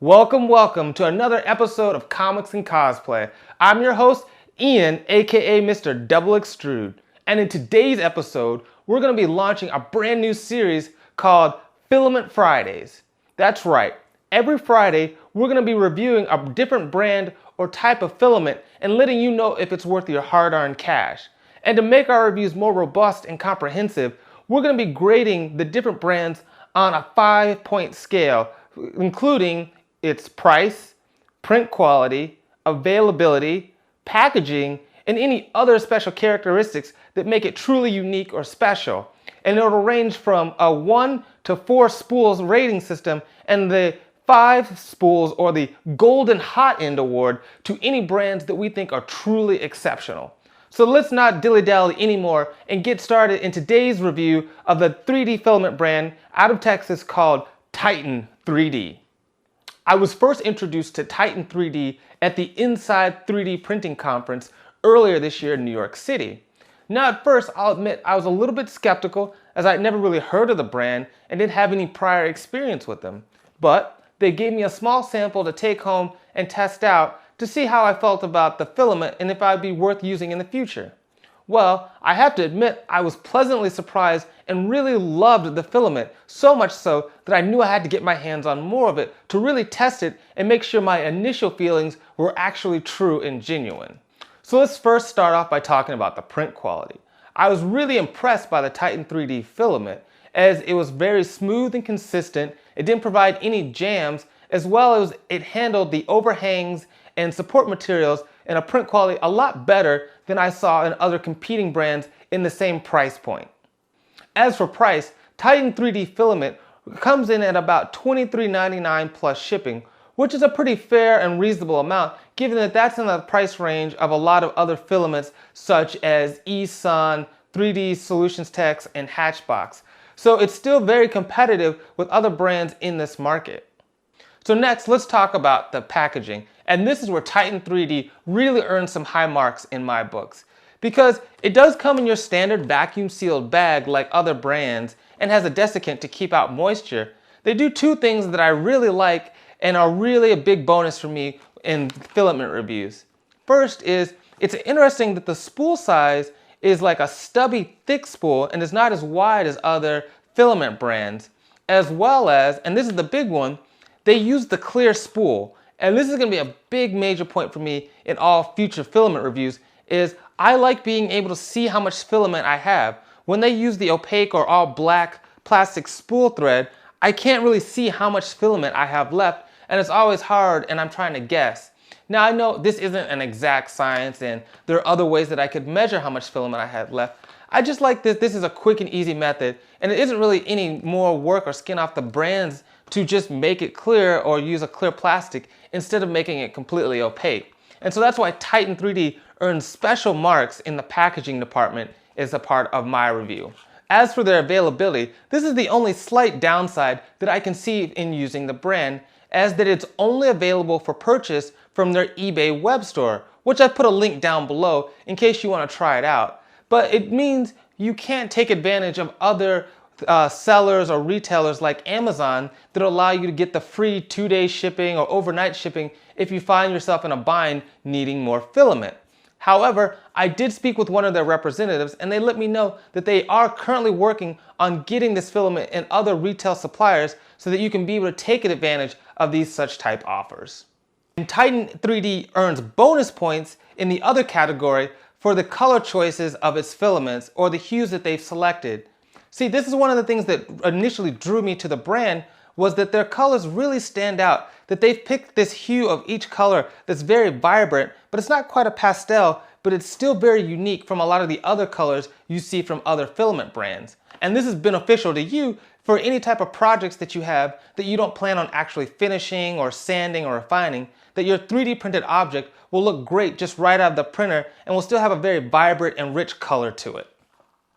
Welcome to another episode of Comics and Cosplay. I'm your host, Ian, aka Mr. Double Extrude. And in today's episode, we're going to be launching a brand new series called Filament Fridays. That's right, every Friday, we're going to be reviewing a different brand or type of filament and letting you know if it's worth your hard-earned cash. And to make our reviews more robust and comprehensive, we're going to be grading the different brands on a 5-point scale, including its price, print quality, availability, packaging, and any other special characteristics that make it truly unique or special. And it'll range from a 1 to 4 spools rating system and the 5 spools or the Golden Hot End Award to any brands that we think are truly exceptional. So let's not dilly-dally anymore and get started in today's review of the 3D filament brand out of Texas called Titan 3D. I was first introduced to Titan 3D at the Inside 3D Printing Conference earlier this year in New York City. Now at first, I'll admit I was a little bit skeptical as I'd never really heard of the brand and didn't have any prior experience with them. But they gave me a small sample to take home and test out to see how I felt about the filament and if I'd be worth using in the future. Well, I have to admit I was pleasantly surprised and really loved the filament, so much so that I knew I had to get my hands on more of it to really test it and make sure my initial feelings were actually true and genuine. So let's first start off by talking about the print quality. I was really impressed by the Titan 3D filament as it was very smooth and consistent, it didn't provide any jams, as well as it handled the overhangs and support materials in a print quality a lot better than I saw in other competing brands in the same price point. As for price, Titan 3D filament comes in at about $23.99 plus shipping, which is a pretty fair and reasonable amount given that that's in the price range of a lot of other filaments such as eSun, 3D Solutions Tex, and Hatchbox. So it's still very competitive with other brands in this market. So next, let's talk about the packaging. And this is where Titan 3D really earns some high marks in my books. Because it does come in your standard vacuum sealed bag like other brands and has a desiccant to keep out moisture. They do two things that I really like and are really a big bonus for me in filament reviews. First is, it's interesting that the spool size is like a stubby thick spool and is not as wide as other filament brands. As well as, and this is the big one, they use the clear spool. And this is going to be a big major point for me in all future filament reviews is I like being able to see how much filament I have. When they use the opaque or all black plastic spool thread, I can't really see how much filament I have left, and it's always hard and I'm trying to guess. Now I know this isn't an exact science and there are other ways that I could measure how much filament I have left. I just like this is a quick and easy method, and it isn't really any more work or skin off the brands to just make it clear or use a clear plastic instead of making it completely opaque. And so that's why Titan 3D earns special marks in the packaging department as a part of my review. As for their availability, this is the only slight downside that I can see in using the brand, as that it's only available for purchase from their eBay web store, which I put a link down below in case you want to try it out. But it means you can't take advantage of other sellers or retailers like Amazon that allow you to get the free 2-day shipping or overnight shipping if you find yourself in a bind needing more filament. However, I did speak with one of their representatives and they let me know that they are currently working on getting this filament in other retail suppliers so that you can be able to take advantage of these such type offers. And Titan 3D earns bonus points in the other category for the color choices of its filaments or the hues that they've selected. See, this is one of the things that initially drew me to the brand was that their colors really stand out, that they've picked this hue of each color that's very vibrant, but it's not quite a pastel, but it's still very unique from a lot of the other colors you see from other filament brands. And this is beneficial to you for any type of projects that you have that you don't plan on actually finishing or sanding or refining, that your 3D printed object will look great just right out of the printer and will still have a very vibrant and rich color to it.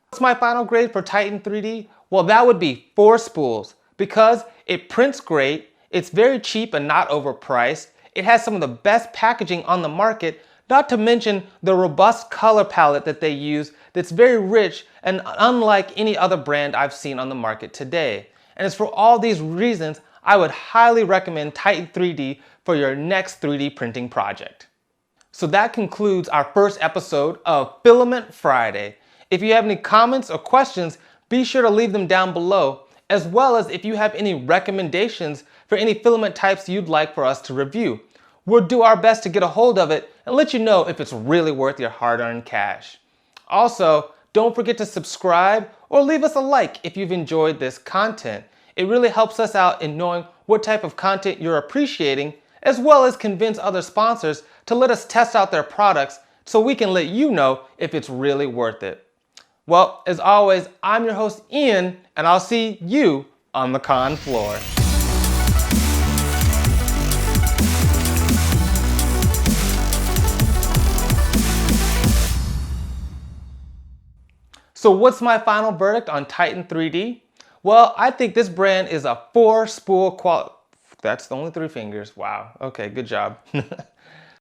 What's my final grade for Titan 3D? Well, that would be 4 spools because it prints great, it's very cheap and not overpriced, it has some of the best packaging on the market, not to mention the robust color palette that they use that's very rich and unlike any other brand I've seen on the market today. And it's for all these reasons I would highly recommend Titan 3D for your next 3D printing project. So that concludes our first episode of Filament Friday. If you have any comments or questions, be sure to leave them down below, as well as if you have any recommendations for any filament types you'd like for us to review. We'll do our best to get a hold of it and let you know if it's really worth your hard-earned cash. Also, don't forget to subscribe or leave us a like if you've enjoyed this content. It really helps us out in knowing what type of content you're appreciating, as well as convince other sponsors to let us test out their products so we can let you know if it's really worth it. Well, as always, I'm your host Ian, and I'll see you on the con floor. So what's my final verdict on Titan 3D? Well, I think this brand is a 4-spool quality. That's the only 3 fingers. Wow. Okay, good job.